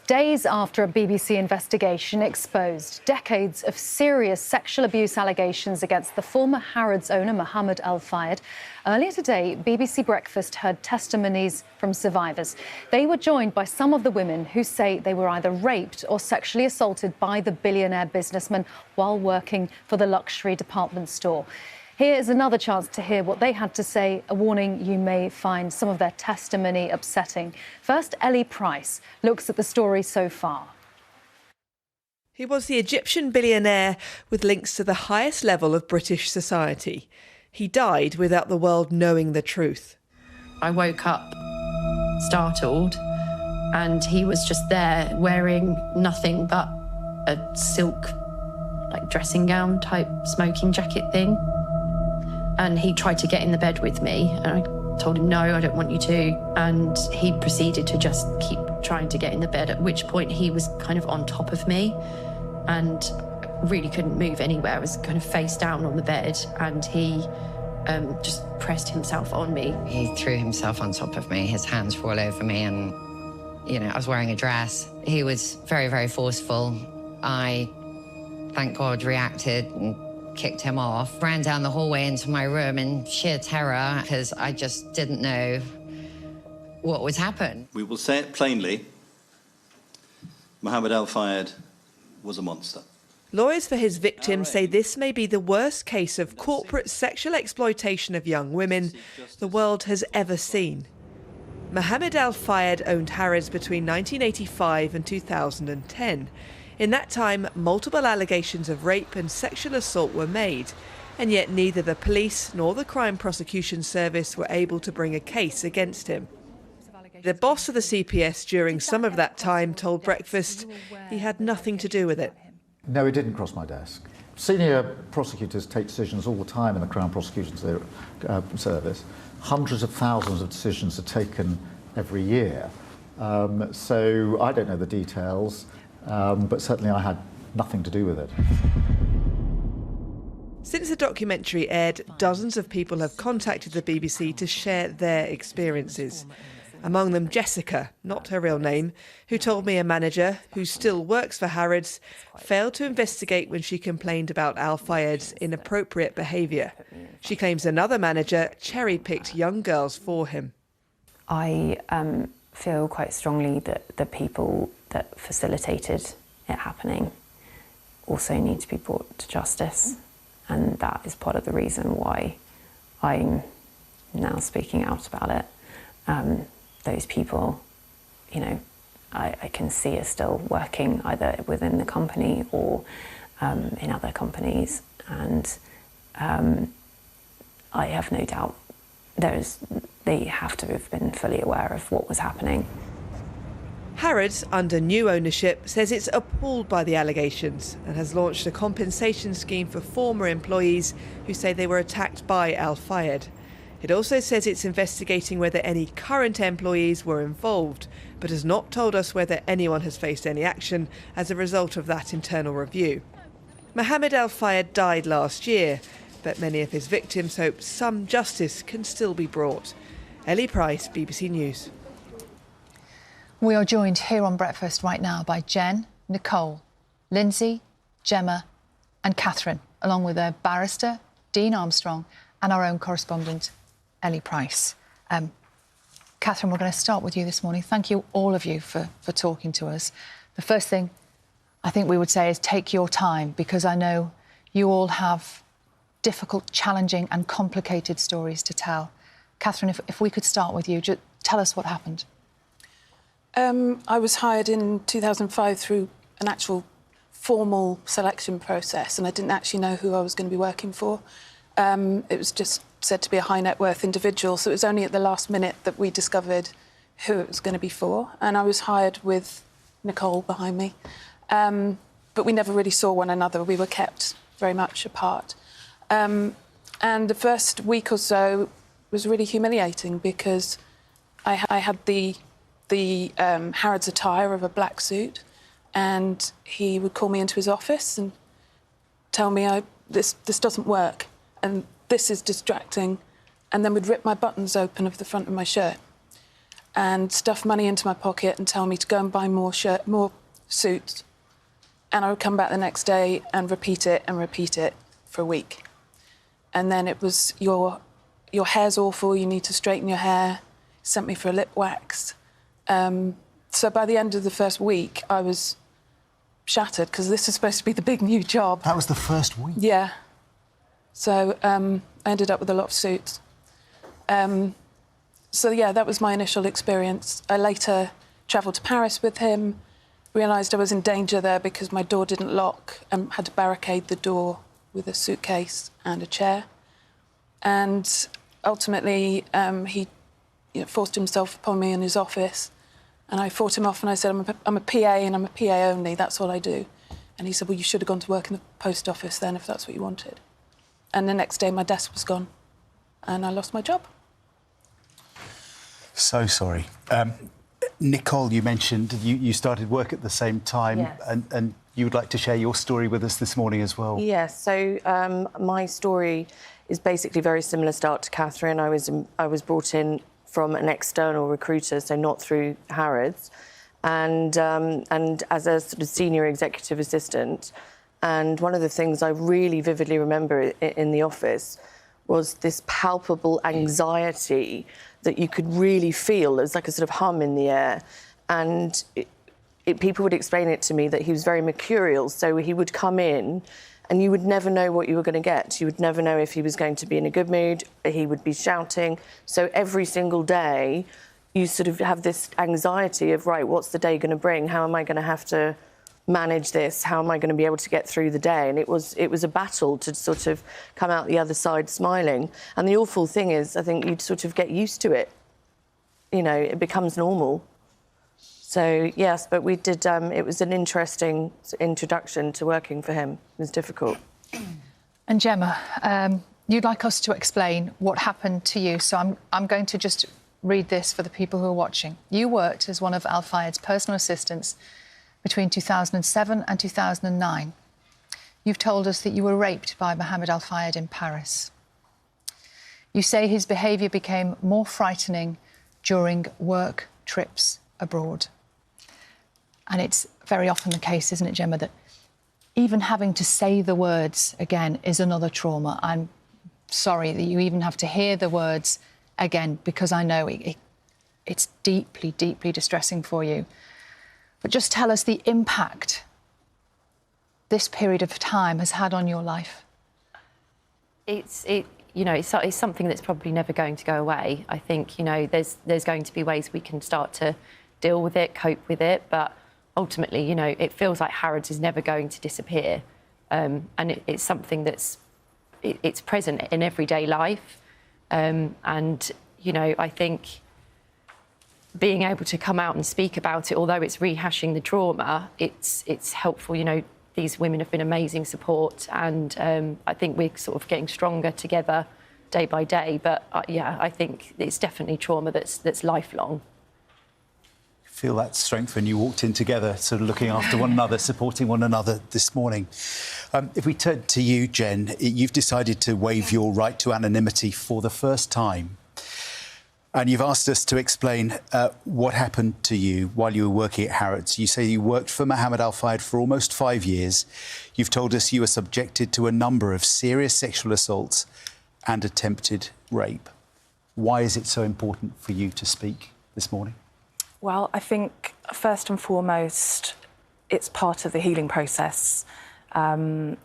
Days after a BBC investigation exposed decades of serious sexual abuse allegations against the former Harrods owner Mohamed Al Fayed, earlier today, BBC Breakfast heard testimonies from survivors. They were joined by some of the women who say they were either raped or sexually assaulted by the billionaire businessman while working for the luxury department store. Here is another chance to hear what they had to say, a warning you may find some of their testimony upsetting. First, Ellie Price looks at the story so far. He was the Egyptian billionaire with links to the highest level of British society. He died without the world knowing the truth. I woke up startled and he was just there wearing nothing but a silk dressing gown type smoking jacket thing. And he tried to get in the bed with me and I told him, no, I don't want you to. And he proceeded to just keep trying to get in the bed, at which point he was kind of on top of me and really couldn't move anywhere. I was kind of face down on the bed and he just pressed himself on me. He threw himself on top of me, his hands were all over me and, you know, I was wearing a dress. He was very, very forceful. I, thank God, reacted and kicked him off, ran down the hallway into my room in sheer terror because I just didn't know what would happen. We will say it plainly, Mohamed Al Fayed was a monster. Lawyers for his victims say this may be the worst case of corporate sexual exploitation of young women the world has ever seen. Mohamed Al Fayed owned Harrods between 1985 and 2010. In that time, multiple allegations of rape and sexual assault were made, and yet neither the police nor the Crime Prosecution Service were able to bring a case against him. The boss of the CPS during some of that time told Breakfast he had nothing to do with it. No, it didn't cross my desk. Senior prosecutors take decisions all the time in the Crown Prosecution Service. Hundreds of thousands of decisions are taken every year. So I don't know the details. But certainly I had nothing to do with it. Since the documentary aired, dozens of people have contacted the BBC to share their experiences. Among them Jessica, not her real name, who told me a manager, who still works for Harrods, failed to investigate when she complained about Al Fayed's inappropriate behaviour. She claims another manager cherry-picked young girls for him. I feel quite strongly that the people that facilitated it happening also need to be brought to justice, and that is part of the reason why I'm now speaking out about it. Those people, you know, I can see are still working either within the company or in other companies, and I have no doubt they have to have been fully aware of what was happening. Harrods, under new ownership, says it's appalled by the allegations and has launched a compensation scheme for former employees who say they were attacked by Al Fayed. It also says it's investigating whether any current employees were involved, but has not told us whether anyone has faced any action as a result of that internal review. Mohamed Al Fayed died last year, but many of his victims hope some justice can still be brought. Ellie Price, BBC News. We are joined here on Breakfast right now by Jen, Nicole, Lindsay, Gemma and Catherine, along with their barrister, Dean Armstrong, and our own correspondent, Ellie Price. Catherine, we're going to start with you this morning. Thank you, all of you, for talking to us. The first thing I think we would say is take your time, because I know you all have difficult, challenging and complicated stories to tell. Catherine, if we could start with you, just tell us what happened. I was hired in 2005 through an actual formal selection process, and I didn't actually know who I was going to be working for. It was just said to be a high net worth individual, so it was only at the last minute that we discovered who it was going to be for, and I was hired with Nicole behind me. But we never really saw one another. We were kept very much apart. And the first week or so was really humiliating because I had the Harrods attire of a black suit, and he would call me into his office and tell me this doesn't work and this is distracting, and then would rip my buttons open of the front of my shirt. and stuff money into my pocket and tell me to go and buy more suits. And I would come back the next day and repeat it for a week. And then it was, your hair's awful, you need to straighten your hair. Sent me for a lip wax. So by the end of the first week, I was shattered, because this is supposed to be the big new job. That was the first week? Yeah. So I ended up with a lot of suits. So yeah, that was my initial experience. I later travelled to Paris with him, realised I was in danger there because my door didn't lock and had to barricade the door with a suitcase and a chair. And ultimately, he forced himself upon me in his office, and I fought him off and I said, I'm a PA and I'm a PA only, that's all I do. And he said, well, you should have gone to work in the post office then if that's what you wanted. And the next day my desk was gone and I lost my job. So sorry. Nicole, you mentioned you started work at the same time. Yes. and you would like to share your story with us this morning as well. Yes, so my story is basically very similar start to Catherine. I was brought in from an external recruiter, so not through Harrods, and as a sort of senior executive assistant. And one of the things I really vividly remember in the office was this palpable anxiety that you could really feel. There was like a sort of hum in the air. And people would explain it to me that he was very mercurial, so he would come in and you would never know what you were going to get. You would never know if he was going to be in a good mood, he would be shouting. So every single day, you sort of have this anxiety of, right, what's the day going to bring? How am I going to have to manage this? How am I going to be able to get through the day? And it was a battle to sort of come out the other side smiling. And the awful thing is, I think you'd sort of get used to it. You know, it becomes normal. So, yes, but we did, it was an interesting introduction to working for him. It was difficult. And Gemma, you'd like us to explain what happened to you. So I'm going to just read this for the people who are watching. You worked as one of Al Fayed's personal assistants between 2007 and 2009. You've told us that you were raped by Mohamed Al Fayed in Paris. You say his behaviour became more frightening during work trips abroad. And it's very often the case, isn't it, Gemma, that even having to say the words again is another trauma. I'm sorry that you even have to hear the words again, because I know it's deeply, deeply distressing for you. But just tell us the impact this period of time has had on your life. It's something that's probably never going to go away. I think, there's going to be ways we can start to deal with it, cope with it, but ultimately, it feels like Harrods is never going to disappear. And it's something that's it's present in everyday life. And, I think being able to come out and speak about it, although it's rehashing the trauma, it's helpful. These women have been amazing support, and I think we're sort of getting stronger together day by day. But I think it's definitely trauma that's lifelong. Feel that strength when you walked in together, sort of looking after one another, supporting one another this morning. If we turn to you, Jen, you've decided to waive your right to anonymity for the first time. And you've asked us to explain what happened to you while you were working at Harrods. You say you worked for Mohamed Al Fayed for almost 5 years. You've told us you were subjected to a number of serious sexual assaults and attempted rape. Why is it so important for you to speak this morning? Well, I think, first and foremost, it's part of the healing process. I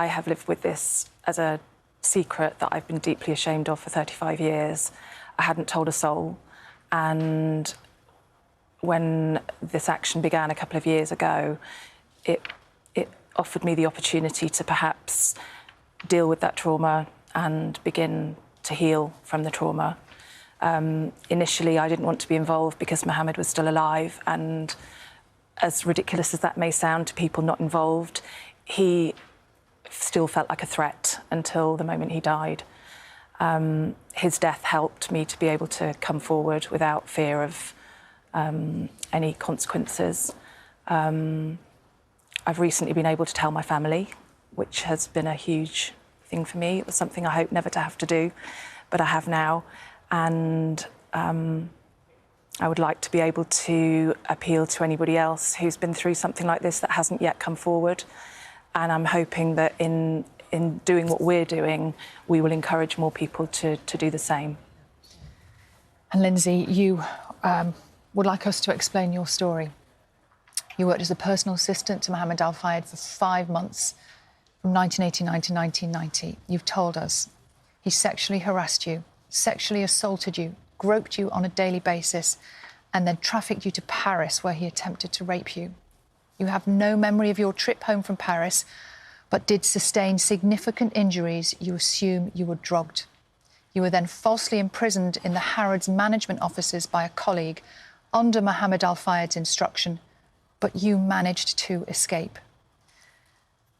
have lived with this as a secret that I've been deeply ashamed of for 35 years. I hadn't told a soul. And when this action began a couple of years ago, it offered me the opportunity to perhaps deal with that trauma and begin to heal from the trauma. Initially, I didn't want to be involved because Mohamed was still alive, and as ridiculous as that may sound to people not involved, he still felt like a threat until the moment he died. His death helped me to be able to come forward without fear of any consequences. I've recently been able to tell my family, which has been a huge thing for me. It was something I hope never to have to do, but I have now. And I would like to be able to appeal to anybody else who's been through something like this that hasn't yet come forward. And I'm hoping that in doing what we're doing, we will encourage more people to do the same. And Lindsay, you would like us to explain your story. You worked as a personal assistant to Mohamed Al Fayed for 5 months, from 1989 to 1990. You've told us he sexually harassed you, sexually assaulted you, groped you on a daily basis, and then trafficked you to Paris, where he attempted to rape you. You have no memory of your trip home from Paris, but did sustain significant injuries. You assume you were drugged. You were then falsely imprisoned in the Harrods management offices by a colleague under Mohamed Al Fayed's instruction, but you managed to escape.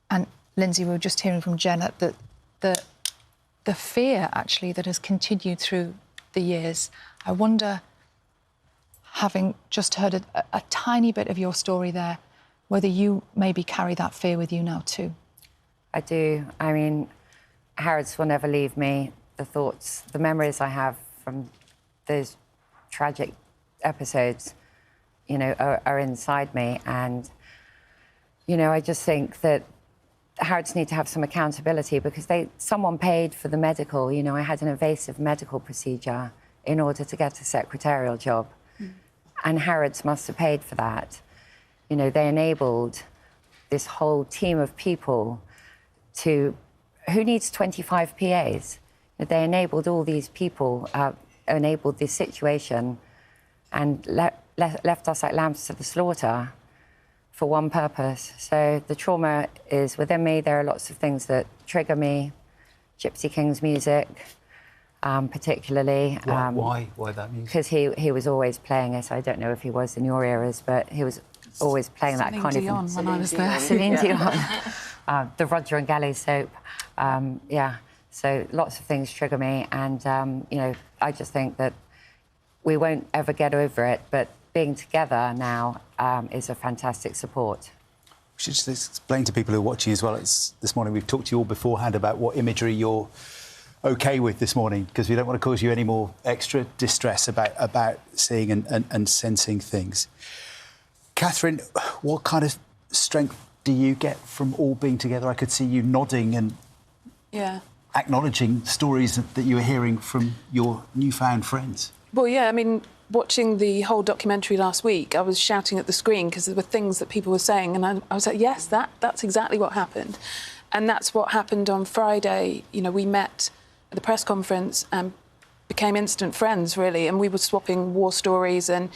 And Lindsay, we were just hearing from Jenna that the fear, actually, that has continued through the years. I wonder, having just heard a tiny bit of your story there, whether you maybe carry that fear with you now too. I do. I mean, Harrods will never leave me. The thoughts, the memories I have from those tragic episodes, you know, are inside me. And, you know, I just think that Harrods need to have some accountability, because someone paid for the medical. You know, I had an invasive medical procedure in order to get a secretarial job. And Harrods must have paid for that. You know, they enabled this whole team of people to... Who needs 25 PAs? They enabled all these people, enabled this situation, and left us like lambs to the slaughter for one purpose. So the trauma is within me. There are lots of things that trigger me. Gypsy King's music, particularly. Why that music? Because he was always playing it. I don't know if he was in your eras, but he was always playing that kind of... Dion, when I was there. Celine Dion. The Roger and Galley soap. Yeah. So lots of things trigger me, and, you know, I just think that we won't ever get over it, but being together now is a fantastic support. We should just explain to people who are watching as well. This morning we've talked to you all beforehand about what imagery you're OK with this morning, because we don't want to cause you any more extra distress about seeing and sensing things. Catherine, what kind of strength do you get from all being together? I could see you nodding and... Yeah. Acknowledging stories that you were hearing from your newfound friends. Well, yeah, I mean, watching the whole documentary last week, I was shouting at the screen because there were things that people were saying, and I was like, yes, that's exactly what happened. And that's what happened on Friday. You know, we met at the press conference and became instant friends, really, and we were swapping war stories, and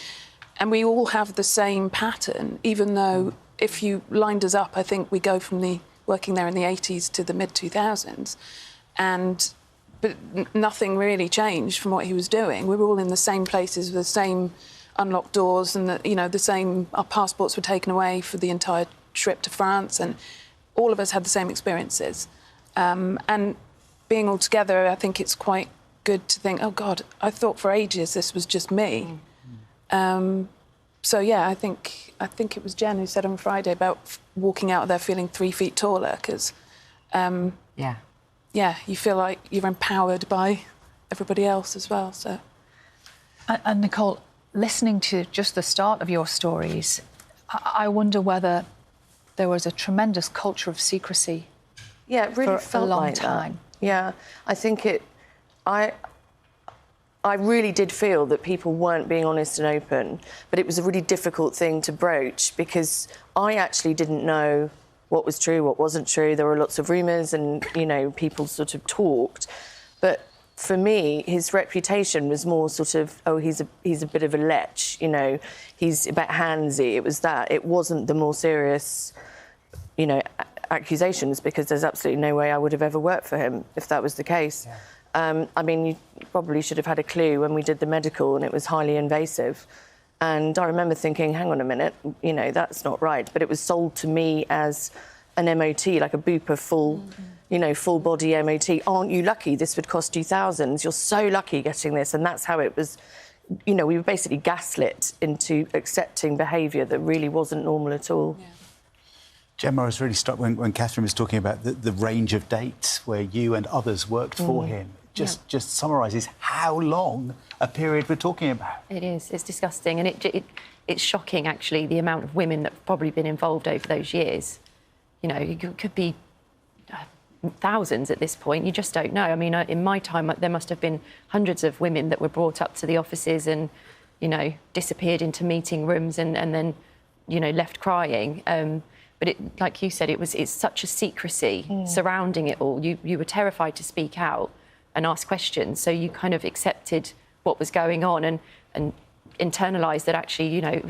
we all have the same pattern, even though if you lined us up, I think we go from the working there in the 80s to the mid-2000s. But nothing really changed from what he was doing. We were all in the same places with the same unlocked doors, and our passports were taken away for the entire trip to France, and all of us had the same experiences. And being all together, I think it's quite good to think, oh God, I thought for ages this was just me. So yeah, I think it was Jen who said on Friday about walking out of there feeling 3 feet taller, because yeah, you feel like you're empowered by everybody else as well. So, and Nicole, listening to just the start of your stories, I wonder whether there was a tremendous culture of secrecy. Yeah, it really for felt a long like time. That. Yeah, I think I really did feel that people weren't being honest and open, but it was a really difficult thing to broach, because I actually didn't know what was true, what wasn't true. There were lots of rumours and, you know, people sort of talked. But for me, his reputation was more sort of, oh, he's a bit of a lech, you know, he's a bit handsy. It was that. It wasn't the more serious, you know, accusations, because there's absolutely no way I would have ever worked for him if that was the case. Yeah. I mean, you probably should have had a clue when we did the medical, and it was highly invasive. And I remember thinking, hang on a minute, you know, that's not right. But it was sold to me as an MOT, like a Bupa full, you know, full body MOT. Aren't you lucky? This would cost you thousands. You're so lucky getting this. And that's how it was, you know, we were basically gaslit into accepting behaviour that really wasn't normal at all. Yeah. Gemma, I was really struck when Catherine was talking about the range of dates where you and others worked for him. just summarises how long a period we're talking about. It is. It's disgusting, and it's shocking, actually, the amount of women that have probably been involved over those years. You know, it could be thousands at this point. You just don't know. I mean, in my time, there must have been hundreds of women that were brought up to the offices and, you know, disappeared into meeting rooms and then, you know, left crying. But it, like you said, it's such a secrecy surrounding it all. You were terrified to speak out and ask questions, so you kind of accepted what was going on and internalised that actually, you know,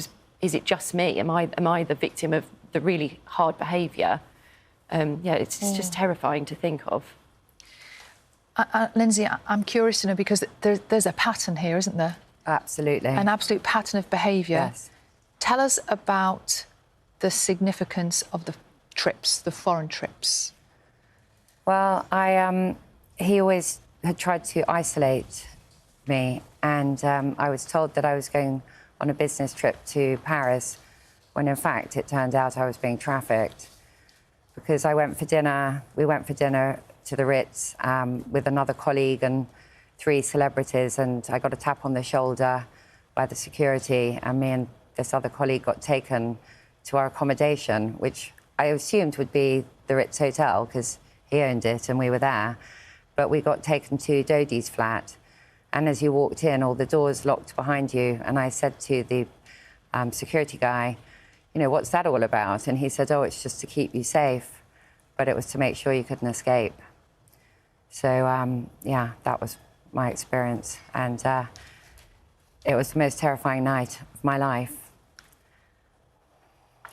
is it just me? Am I the victim of the really hard behaviour? It's just terrifying to think of. Lindsay, I'm curious to know, because there's a pattern here, isn't there? Absolutely. An absolute pattern of behaviour. Yes. Tell us about the significance of the trips, the foreign trips. Well, he always had tried to isolate me, and I was told that I was going on a business trip to Paris, when in fact it turned out I was being trafficked, because we went for dinner to the Ritz with another colleague and 3 celebrities, and I got a tap on the shoulder by the security, and me and this other colleague got taken to our accommodation, which I assumed would be the Ritz Hotel, because he owned it and we were there. But we got taken to Dodie's flat, and as you walked in, all the doors locked behind you, and I said to the security guy, you know, what's that all about? And he said, oh, it's just to keep you safe, but it was to make sure you couldn't escape. So, yeah, that was my experience, and it was the most terrifying night of my life.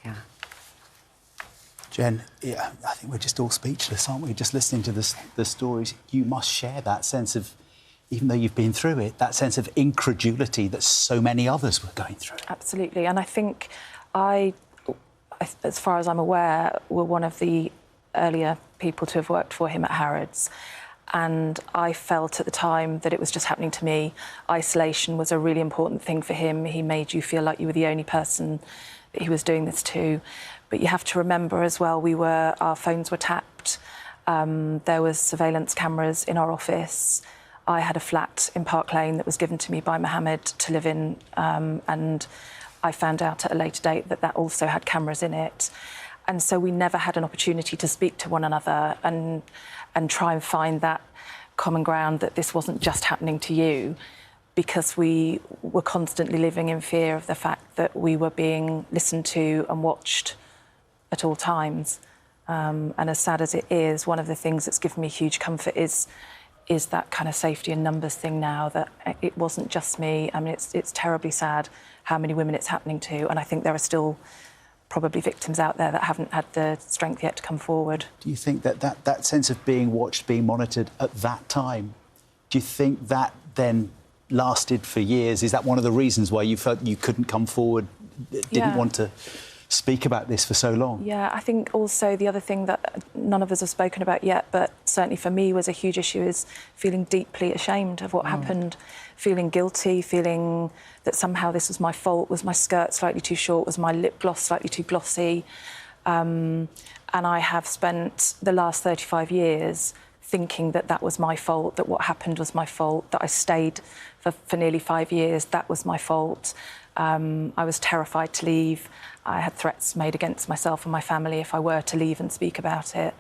Yeah. Jen, yeah, I think we're just all speechless, aren't we? Just listening to the stories. You must share that sense of, even though you've been through it, that sense of incredulity that so many others were going through. Absolutely, and I think I, as far as I'm aware, were one of the earlier people to have worked for him at Harrods. And I felt at the time that it was just happening to me. Isolation was a really important thing for him. He made you feel like you were the only person that he was doing this to. But you have to remember as well, our phones were tapped. There was surveillance cameras in our office. I had a flat in Park Lane that was given to me by Mohamed to live in, and I found out at a later date that also had cameras in it. And so we never had an opportunity to speak to one another and try and find that common ground, that this wasn't just happening to you, because we were constantly living in fear of the fact that we were being listened to and watched at all times. And as sad as it is, one of the things that's given me huge comfort is that kind of safety in numbers thing now, that it wasn't just me. I mean, it's terribly sad how many women it's happening to, and I think there are still probably victims out there that haven't had the strength yet to come forward. Do you think that sense of being watched, being monitored at that time, do you think that then lasted for years? Is that one of the reasons why you felt you couldn't come forward, didn't want to speak about this for so long? Yeah, I think also the other thing that none of us have spoken about yet, but certainly for me was a huge issue, is feeling deeply ashamed of what happened, feeling guilty, feeling that somehow this was my fault. Was my skirt slightly too short? Was my lip gloss slightly too glossy? And I have spent the last 35 years thinking that was my fault, that what happened was my fault, that I stayed for nearly 5 years, that was my fault. I was terrified to leave. I had threats made against myself and my family if I were to leave and speak about it.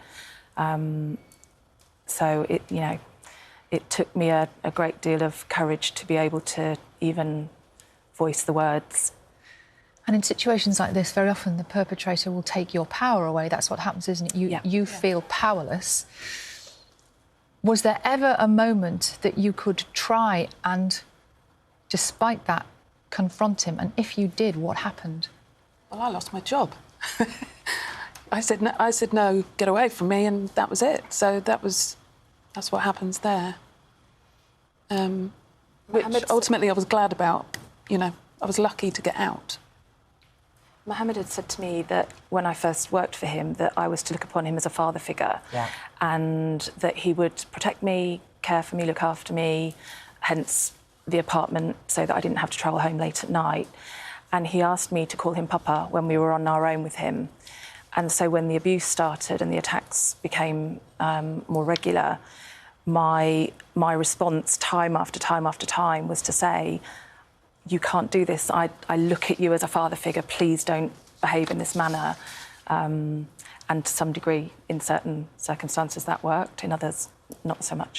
So it took me a great deal of courage to be able to even voice the words. And in situations like this, very often the perpetrator will take your power away. That's what happens, isn't it? You feel powerless. Was there ever a moment that you could try and, despite that, confront him? And if you did, what happened? Well, I lost my job. I said no, get away from me, and that was it. So that's what happens there. Which ultimately I was glad about. I was lucky to get out. Mohamed had said to me that when I first worked for him, that I was to look upon him as a father figure, and that he would protect me, care for me, look after me, hence the apartment, so that I didn't have to travel home late at night. And he asked me to call him Papa when we were on our own with him. And so when the abuse started and the attacks became more regular, my response time after time after time was to say, you can't do this. I look at you as a father figure. Please don't behave in this manner. And to some degree, in certain circumstances, that worked. In others, not so much.